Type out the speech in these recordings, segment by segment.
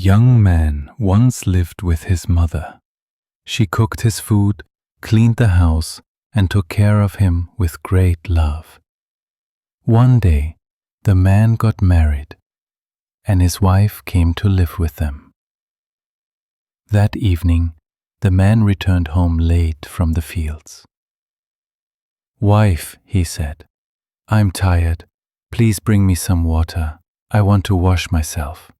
young man once lived with his mother. She cooked his food, cleaned the house, and took care of him with great love. One day, the man got married, and his wife came to live with them. That evening, the man returned home late from the fields. "Wife," he said, "I'm tired. Please bring me some water. I want to wash myself."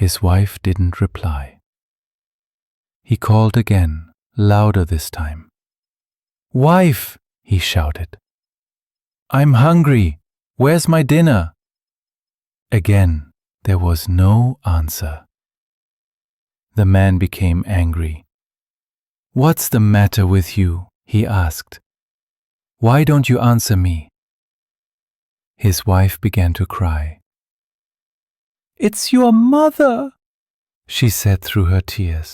His wife didn't reply. He called again, louder this time. "Wife," he shouted, "I'm hungry. Where's my dinner?" Again, there was no answer. The man became angry. "What's the matter with you?" he asked. "Why don't you answer me?" His wife began to cry. "It's your mother," she said through her tears.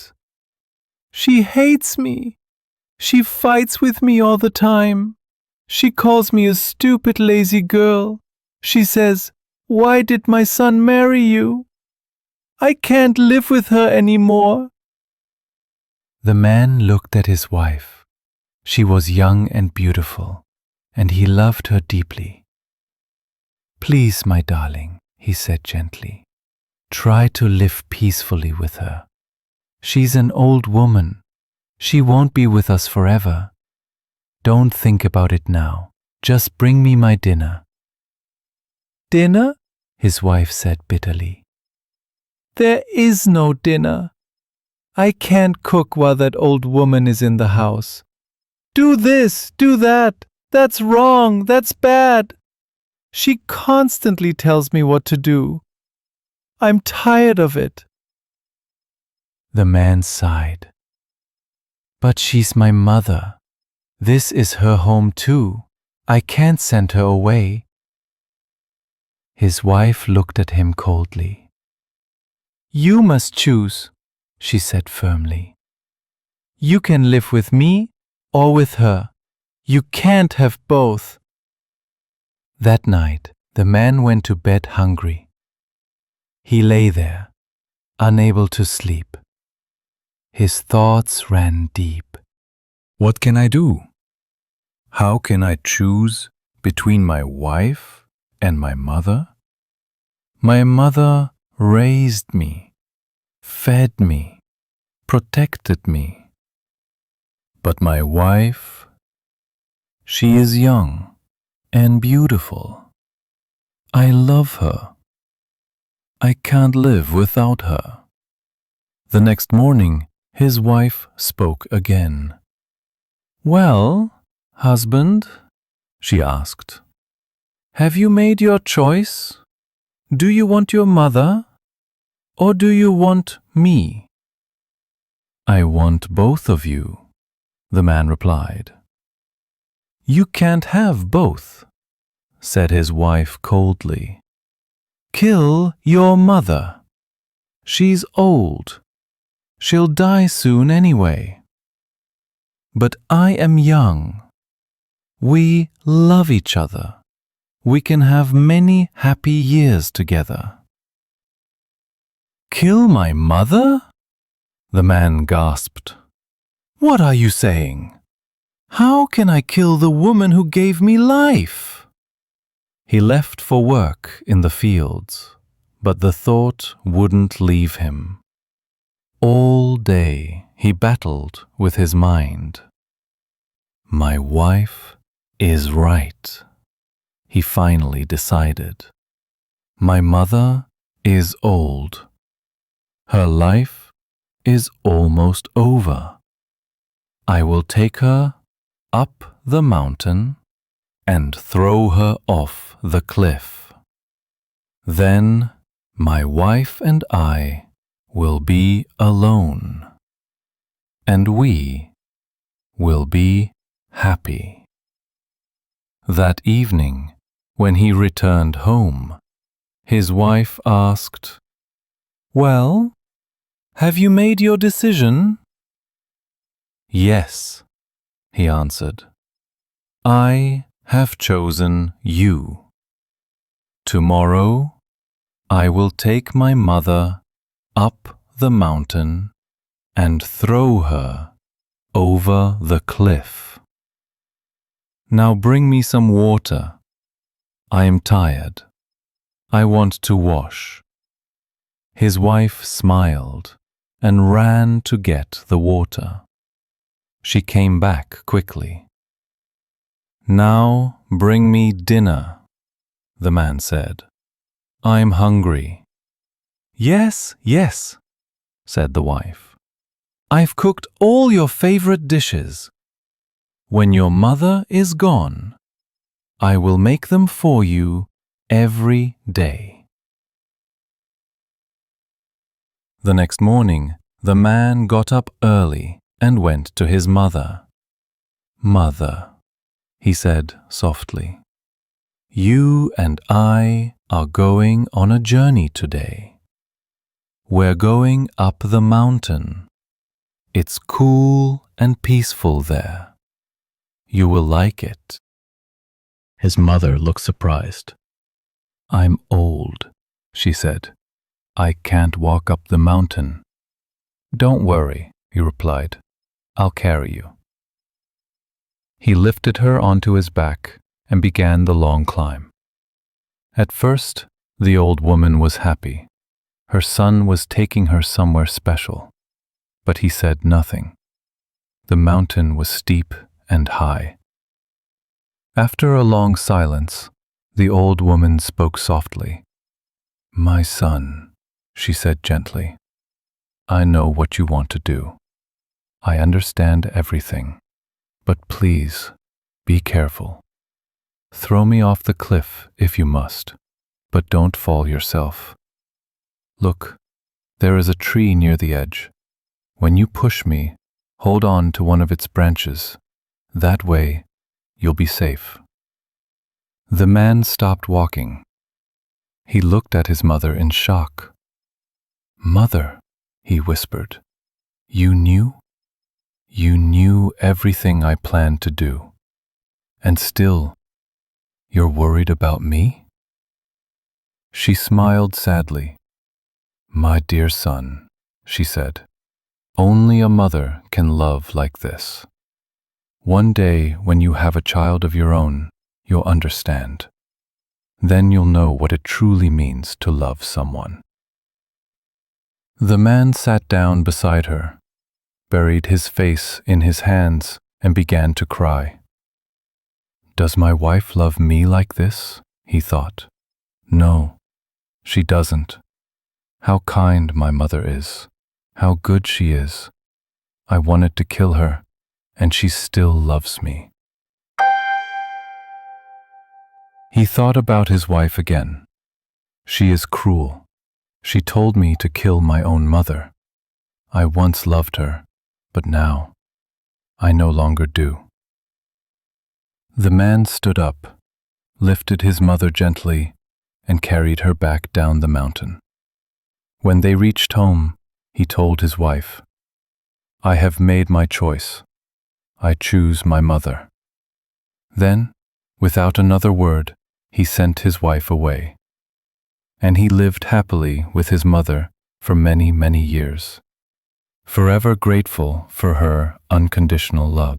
"She hates me. She fights with me all the time. She calls me a stupid, lazy girl. She says, 'Why did my son marry you?' I can't live with her anymore." The man looked at his wife. She was young and beautiful, and he loved her deeply. "Please, my darling," he said gently, "try to live peacefully with her. She's an old woman. She won't be with us forever. Don't think about it now. Just bring me my dinner." "Dinner?" his wife said bitterly. "There is no dinner. I can't cook while that old woman is in the house. Do this, do that. That's wrong, that's bad. She constantly tells me what to do. I'm tired of it." The man sighed. "But she's my mother. This is her home too. I can't send her away." His wife looked at him coldly. "You must choose," she said firmly. "You can live with me or with her. You can't have both." That night, the man went to bed hungry. He lay there, unable to sleep. His thoughts ran deep. What can I do? How can I choose between my wife and my mother? My mother raised me, fed me, protected me. But my wife, she is young and beautiful. I love her. I can't live without her. The next morning, his wife spoke again. "Well, husband," she asked, "have you made your choice? Do you want your mother, or do you want me?" "I want both of you," the man replied. "You can't have both," said his wife coldly. "Kill your mother. She's old. She'll die soon anyway. But I am young. We love each other. We can have many happy years together." "Kill my mother?" the man gasped. "What are you saying? How can I kill the woman who gave me life?" He left for work in the fields, but the thought wouldn't leave him. All day he battled with his mind. "My wife is right," he finally decided. "My mother is old. Her life is almost over. I will take her up the mountain and throw her off the cliff. Then my wife and I will be alone, and we will be happy." That evening, when he returned home, his wife asked, "Well, have you made your decision?" "Yes," he answered. "I have chosen you. Tomorrow, I will take my mother up the mountain and throw her over the cliff. Now bring me some water. I am tired. I want to wash. His wife smiled and ran to get the water. She came back quickly. Now bring me dinner, the man said. I'm hungry. Yes, yes, said the wife. I've cooked all your favorite dishes. When your mother is gone, I will make them for you every day. The next morning, the man got up early and went to his mother. Mother, he said softly, you and I are going on a journey today. We're going up the mountain. It's cool and peaceful there. You will like it. His mother looked surprised. I'm old, she said. I can't walk up the mountain. Don't worry, he replied. I'll carry you. He lifted her onto his back and began the long climb. At first, the old woman was happy. Her son was taking her somewhere special, but he said nothing. The mountain was steep and high. After a long silence, the old woman spoke softly. My son, she said gently, I know what you want to do. I understand everything, but please, be careful. Throw me off the cliff if you must, but don't fall yourself. Look, there is a tree near the edge. When you push me, hold on to one of its branches. That way, you'll be safe. The man stopped walking. He looked at his mother in shock. Mother, he whispered, you knew? You knew everything I planned to do. And still, you're worried about me? She smiled sadly. My dear son, she said, only a mother can love like this. One day when you have a child of your own, you'll understand. Then you'll know what it truly means to love someone. The man sat down beside her, buried his face in his hands, and began to cry. Does my wife love me like this? He thought. No, she doesn't. How kind my mother is. How good she is. I wanted to kill her, and she still loves me. He thought about his wife again. She is cruel. She told me to kill my own mother. I once loved her, but now I no longer do. The man stood up, lifted his mother gently, and carried her back down the mountain. When they reached home, he told his wife, I have made my choice. I choose my mother. Then, without another word, he sent his wife away. And he lived happily with his mother for many, many years, forever grateful for her unconditional love.